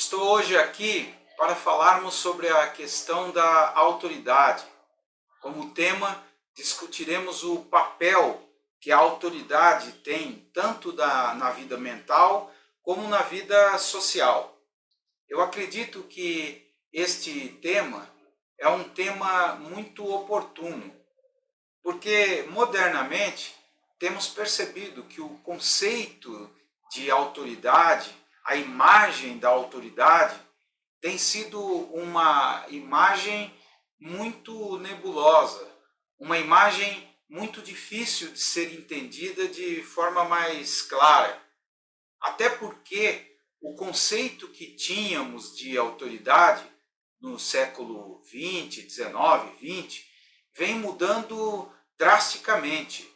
Estou hoje aqui para falarmos sobre a questão da autoridade. Como tema, discutiremos o papel que a autoridade tem tanto na vida mental como na vida social. Eu acredito que este tema é um tema muito oportuno, porque modernamente temos percebido que o conceito de autoridade, a imagem da autoridade, tem sido uma imagem muito nebulosa, uma imagem muito difícil de ser entendida de forma mais clara. Até porque o conceito que tínhamos de autoridade no século XX, XIX, XX, vem mudando drasticamente.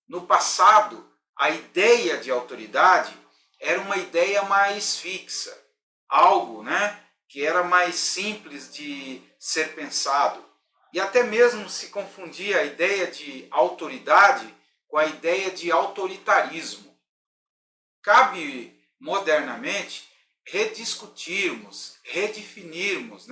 No passado, a ideia de autoridade era uma ideia mais fixa, algo, que era mais simples de ser pensado. E até mesmo se confundia a ideia de autoridade com a ideia de autoritarismo. Cabe, modernamente, rediscutirmos, redefinirmos,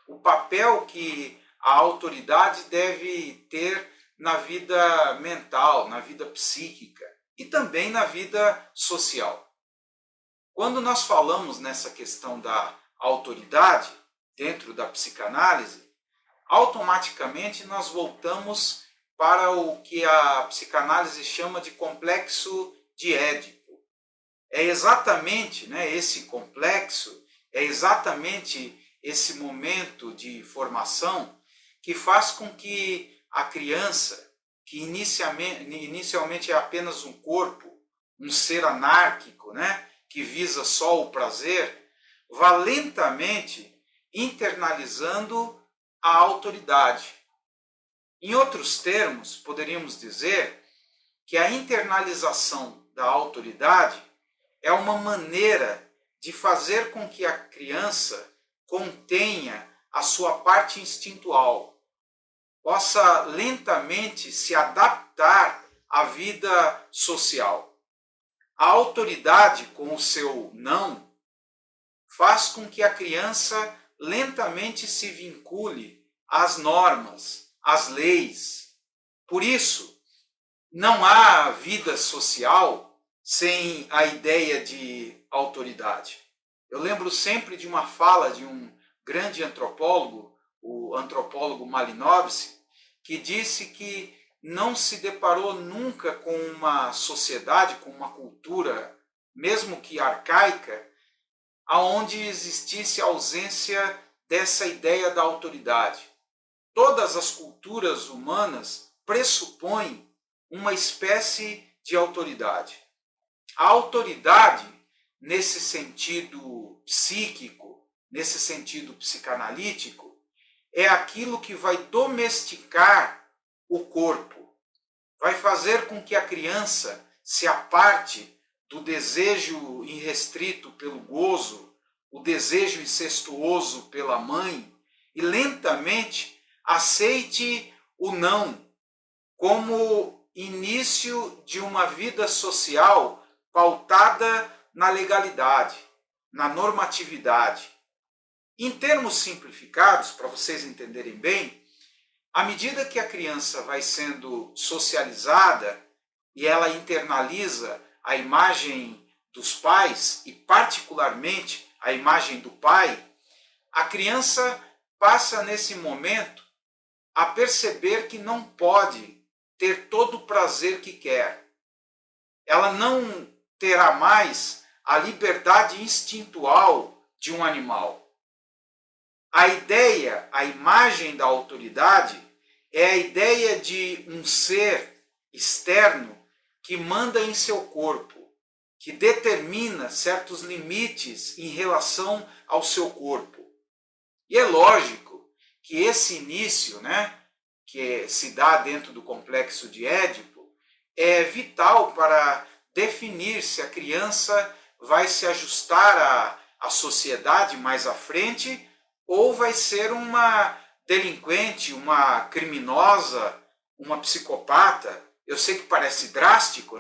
o papel que a autoridade deve ter na vida mental, na vida psíquica e também na vida social. Quando nós falamos nessa questão da autoridade dentro da psicanálise, automaticamente nós voltamos para o que a psicanálise chama de complexo de Édipo. É exatamente esse complexo, é exatamente esse momento de formação que faz com que a criança, que inicialmente é apenas um corpo, um ser anárquico, que visa só o prazer, vá lentamente internalizando a autoridade. Em outros termos, poderíamos dizer que a internalização da autoridade é uma maneira de fazer com que a criança contenha a sua parte instintual, possa lentamente se adaptar à vida social. A autoridade, com o seu não, faz com que a criança lentamente se vincule às normas, às leis. Por isso, não há vida social sem a ideia de autoridade. Eu lembro sempre de uma fala de um grande antropólogo, o antropólogo Malinowski, que disse que não se deparou nunca com uma sociedade, com uma cultura, mesmo que arcaica, aonde existisse a ausência dessa ideia da autoridade. Todas as culturas humanas pressupõem uma espécie de autoridade. A autoridade, nesse sentido psíquico, nesse sentido psicanalítico, é aquilo que vai domesticar o corpo, vai fazer com que a criança se aparte do desejo irrestrito pelo gozo, o desejo incestuoso pela mãe, e lentamente aceite o não como início de uma vida social pautada na legalidade, na normatividade. Em termos simplificados, para vocês entenderem bem, à medida que a criança vai sendo socializada e ela internaliza a imagem dos pais, e particularmente a imagem do pai, a criança passa nesse momento a perceber que não pode ter todo o prazer que quer. Ela não terá mais a liberdade instintual de um animal. A ideia, a imagem da autoridade é a ideia de um ser externo que manda em seu corpo, que determina certos limites em relação ao seu corpo. E é lógico que esse início, que se dá dentro do complexo de Édipo, é vital para definir se a criança vai se ajustar à sociedade mais à frente ou vai ser uma delinquente, uma criminosa, uma psicopata. Eu sei que parece drástico,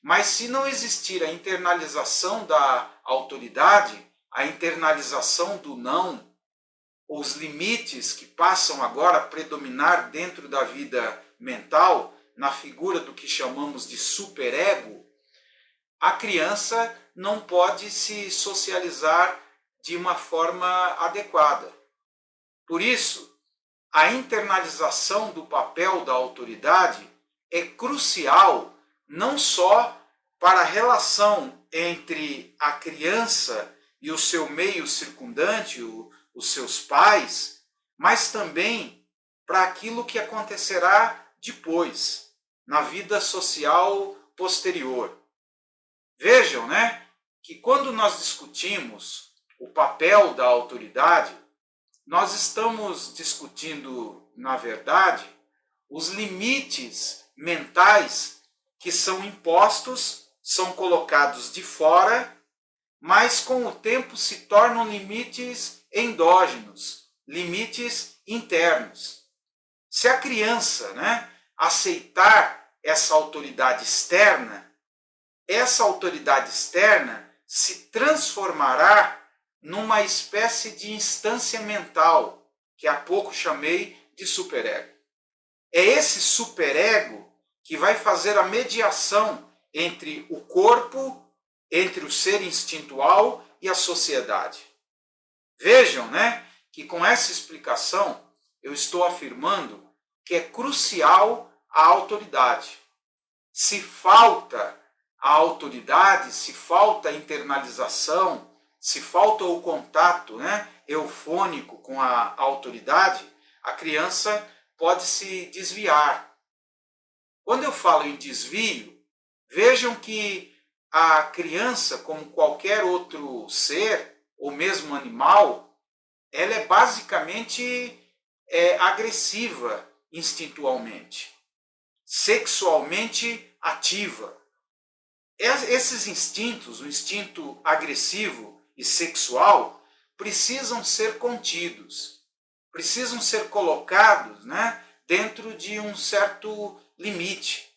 mas se não existir a internalização da autoridade, a internalização do não, os limites que passam agora a predominar dentro da vida mental, na figura do que chamamos de superego, a criança não pode se socializar de uma forma adequada. Por isso, a internalização do papel da autoridade é crucial não só para a relação entre a criança e o seu meio circundante, os seus pais, mas também para aquilo que acontecerá depois, na vida social posterior. Vejam, né, que quando nós discutimos o papel da autoridade, nós estamos discutindo, na verdade, os limites mentais que são impostos, são colocados de fora, mas com o tempo se tornam limites endógenos, limites internos. Se a criança, né, aceitar essa autoridade externa se transformará numa espécie de instância mental, que há pouco chamei de superego. É esse superego que vai fazer a mediação entre o corpo, entre o ser instintual e a sociedade. Vejam, né, que com essa explicação eu estou afirmando que é crucial a autoridade. Se falta a autoridade, se falta a internalização, se falta o contato, né, eufônico com a autoridade, a criança pode se desviar. Quando eu falo em desvio, vejam que a criança, como qualquer outro ser, ou mesmo animal, ela é basicamente agressiva instintualmente, sexualmente ativa. Esses instintos, o instinto agressivo e sexual, precisam ser contidos, precisam ser colocados, né, dentro de um certo limite.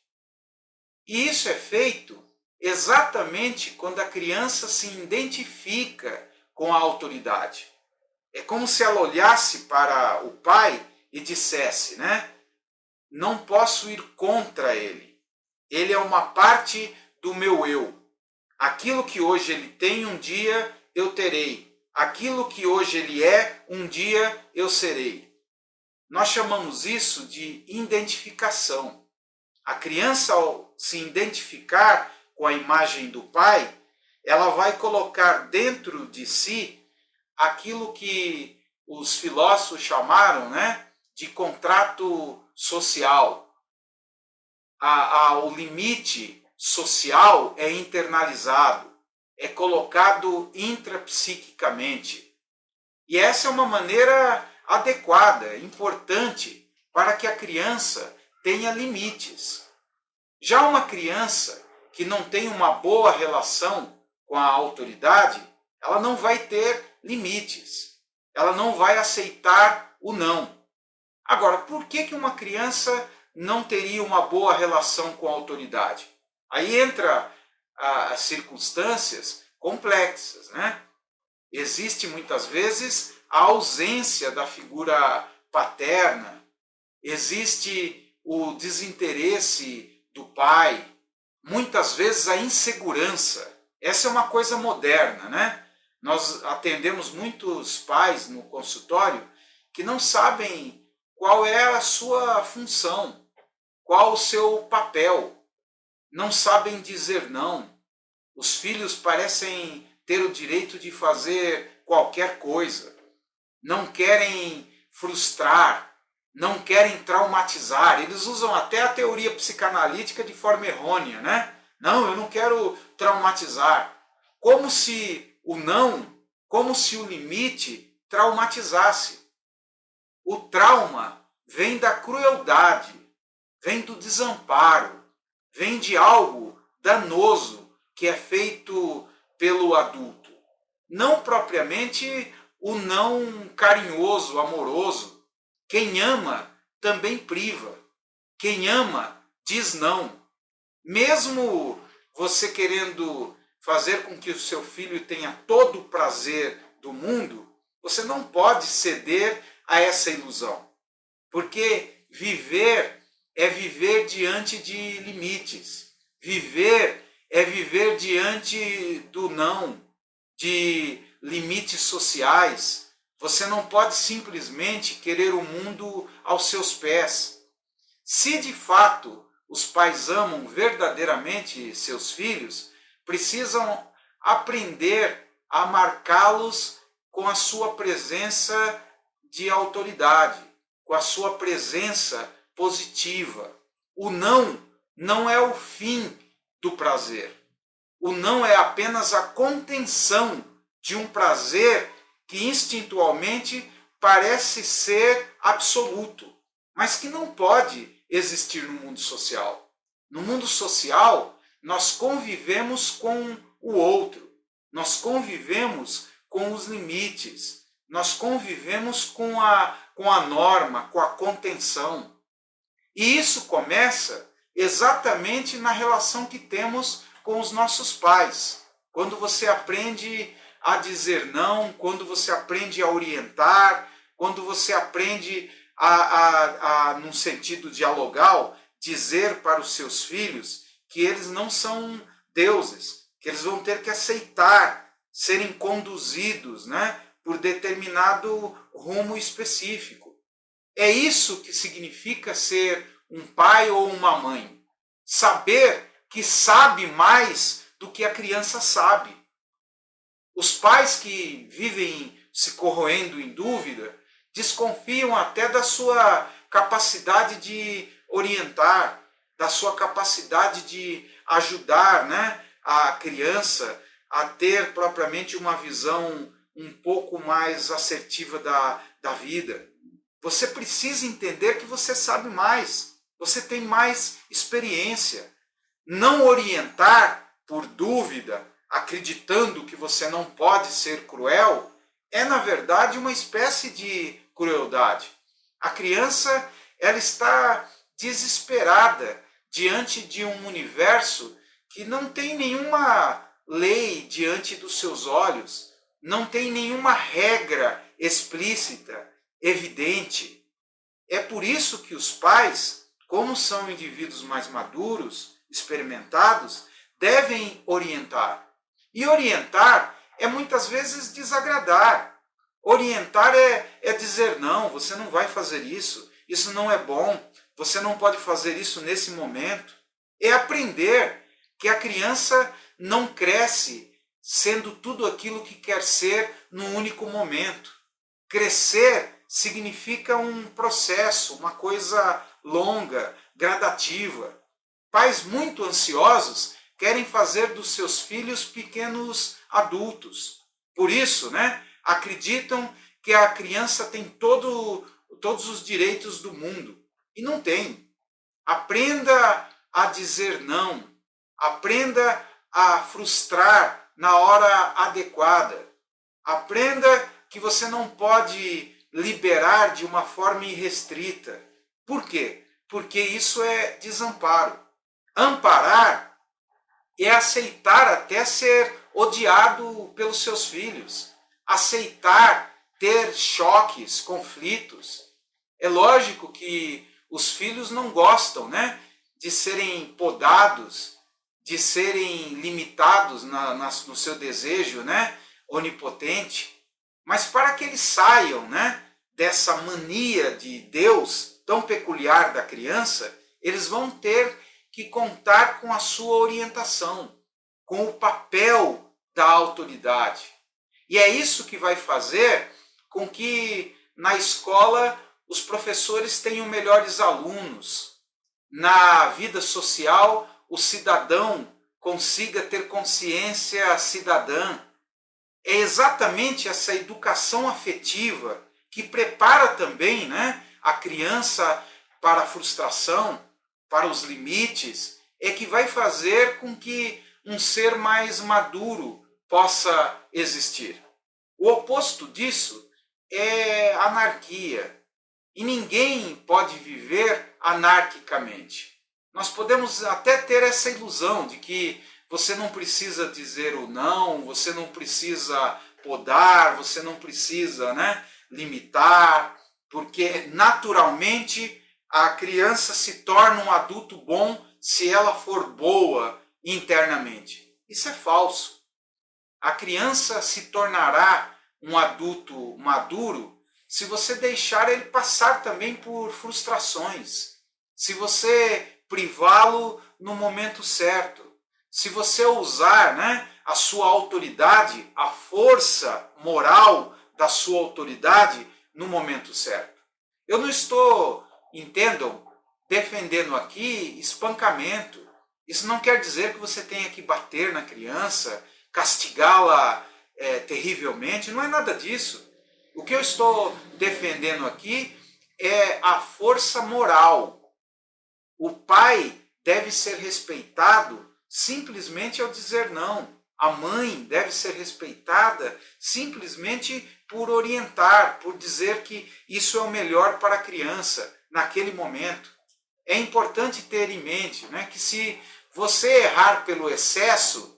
E isso é feito exatamente quando a criança se identifica com a autoridade. É como se ela olhasse para o pai e dissesse, né, não posso ir contra ele. Ele é uma parte do meu eu. Aquilo que hoje ele tem, um dia eu terei. Aquilo que hoje ele é, um dia eu serei. Nós chamamos isso de identificação. A criança, ao se identificar com a imagem do pai, ela vai colocar dentro de si aquilo que os filósofos chamaram, né, de contrato social. O limite social é internalizado, é colocado intrapsiquicamente. E essa é uma maneira adequada, importante, para que a criança tenha limites. Já uma criança que não tem uma boa relação com a autoridade, ela não vai ter limites, ela não vai aceitar o não. Agora, por que uma criança não teria uma boa relação com a autoridade? Aí entra as circunstâncias complexas, né? Existe muitas vezes a ausência da figura paterna, existe o desinteresse do pai, muitas vezes a insegurança. Essa é uma coisa moderna, né? Nós atendemos muitos pais no consultório que não sabem qual é a sua função, qual o seu papel, não sabem dizer não. Os filhos parecem ter o direito de fazer qualquer coisa, não querem frustrar, não querem traumatizar. Eles usam até a teoria psicanalítica de forma errônea, né? Não, eu não quero traumatizar. Como se o não, como se o limite traumatizasse. O trauma vem da crueldade, vem do desamparo, vem de algo danoso que é feito pelo adulto. Não propriamente o não carinhoso, amoroso. Quem ama também priva. Quem ama diz não. Mesmo você querendo fazer com que o seu filho tenha todo o prazer do mundo, você não pode ceder a essa ilusão. Porque viver é viver diante de limites. Viver é viver diante do não, de limites sociais. Você não pode simplesmente querer o mundo aos seus pés. Se de fato os pais amam verdadeiramente seus filhos, precisam aprender a marcá-los com a sua presença de autoridade, com a sua presença positiva. O não é o fim do prazer. O não é apenas a contenção de um prazer que instintualmente parece ser absoluto, mas que não pode existir no mundo social. No mundo social, nós convivemos com o outro, nós convivemos com os limites, nós convivemos com a norma, com a contenção. E isso começa exatamente na relação que temos com os nossos pais. Quando você aprende a dizer não, quando você aprende a orientar, quando você aprende num sentido dialogal, dizer para os seus filhos que eles não são deuses, que eles vão ter que aceitar serem conduzidos, né, por determinado rumo específico. É isso que significa ser um pai ou uma mãe. Saber que sabe mais do que a criança sabe. Os pais que vivem se corroendo em dúvida desconfiam até da sua capacidade de orientar, da sua capacidade de ajudar, né, a criança a ter propriamente uma visão um pouco mais assertiva da vida. Você precisa entender que você sabe mais, você tem mais experiência. Não orientar por dúvida, acreditando que você não pode ser cruel, é na verdade uma espécie de crueldade. A criança, ela está desesperada diante de um universo que não tem nenhuma lei diante dos seus olhos, não tem nenhuma regra explícita, evidente. É por isso que os pais, como são indivíduos mais maduros, experimentados, devem orientar. E orientar é muitas vezes desagradar. Orientar é dizer não, você não vai fazer isso, isso não é bom, você não pode fazer isso nesse momento. É aprender que a criança não cresce sendo tudo aquilo que quer ser num único momento. Crescer significa um processo, uma coisa longa, gradativa. Pais muito ansiosos querem fazer dos seus filhos pequenos adultos. Por isso, né, acreditam que a criança tem todos os direitos do mundo. E não tem. Aprenda a dizer não. Aprenda a frustrar na hora adequada. Aprenda que você não pode liberar de uma forma irrestrita. Por quê? Porque isso é desamparo. Amparar é aceitar até ser odiado pelos seus filhos. Aceitar ter choques, conflitos. É lógico que os filhos não gostam, né, de serem podados, de serem limitados no seu desejo, né, onipotente. Mas para que eles saiam, né, dessa mania de Deus tão peculiar da criança, eles vão ter que contar com a sua orientação, com o papel da autoridade. E é isso que vai fazer com que na escola os professores tenham melhores alunos. Na vida social, o cidadão consiga ter consciência cidadã. É exatamente essa educação afetiva que prepara também, né, a criança para a frustração, para os limites, é que vai fazer com que um ser mais maduro possa existir. O oposto disso é anarquia. E ninguém pode viver anarquicamente. Nós podemos até ter essa ilusão de que você não precisa dizer o não, você não precisa podar, você não precisa, né, limitar, porque naturalmente a criança se torna um adulto bom se ela for boa internamente. Isso é falso. A criança se tornará um adulto maduro se você deixar ele passar também por frustrações, se você privá-lo no momento certo, se você usar, né, a sua autoridade, a força moral da sua autoridade no momento certo. Eu não estou, entendam, defendendo aqui espancamento. Isso não quer dizer que você tenha que bater na criança, castigá-la terrivelmente, não é nada disso. O que eu estou defendendo aqui é a força moral. O pai deve ser respeitado simplesmente ao dizer não. A mãe deve ser respeitada simplesmente por orientar, por dizer que isso é o melhor para a criança naquele momento. É importante ter em mente, né, que se você errar pelo excesso,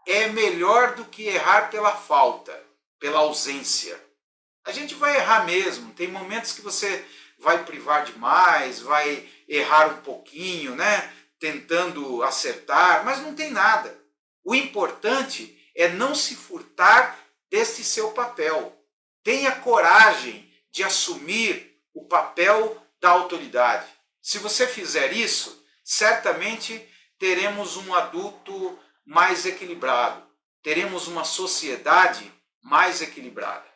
é melhor do que errar pela falta, pela ausência. A gente vai errar mesmo, tem momentos que você vai privar demais, vai errar um pouquinho, né? Tentando acertar, mas não tem nada. O importante é não se furtar desse seu papel. Tenha coragem de assumir o papel da autoridade. Se você fizer isso, certamente teremos um adulto mais equilibrado, teremos uma sociedade mais equilibrada.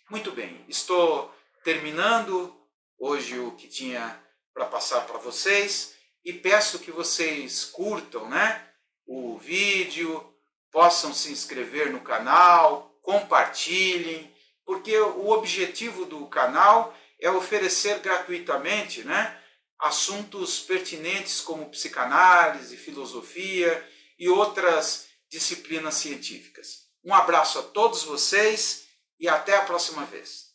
Muito bem, estou terminando hoje o que tinha para passar para vocês e peço que vocês curtam, né, o vídeo, possam se inscrever no canal, compartilhem, porque o objetivo do canal é oferecer gratuitamente, né, assuntos pertinentes como psicanálise, filosofia e outras disciplinas científicas. Um abraço a todos vocês e até a próxima vez.